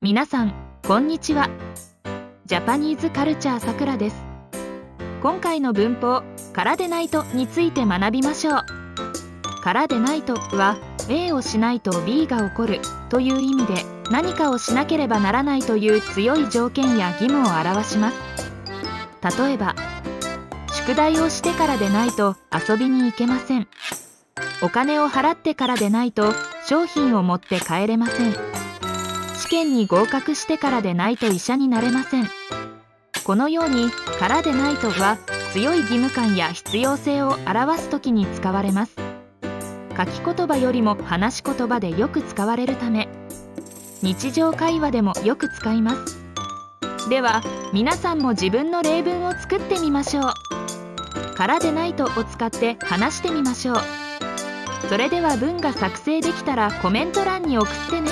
皆さん、こんにちは。ジャパニーズカルチャーさくらです。今回の文法、からでないとについて学びましょう。からでないとは、A をしないと B が起こるという意味で、何かをしなければならないという強い条件や義務を表します。例えば、宿題をしてからでないと遊びに行けません。お金を払ってからでないと商品を持って帰れません。試験に合格してからでないと医者になれません。このように、からでないとは強い義務感や必要性を表すときに使われます。書き言葉よりも話し言葉でよく使われるため、日常会話でもよく使います。では、皆さんも自分の例文を作ってみましょう。からでないとを使って話してみましょう。それでは文が作成できたらコメント欄に送ってね。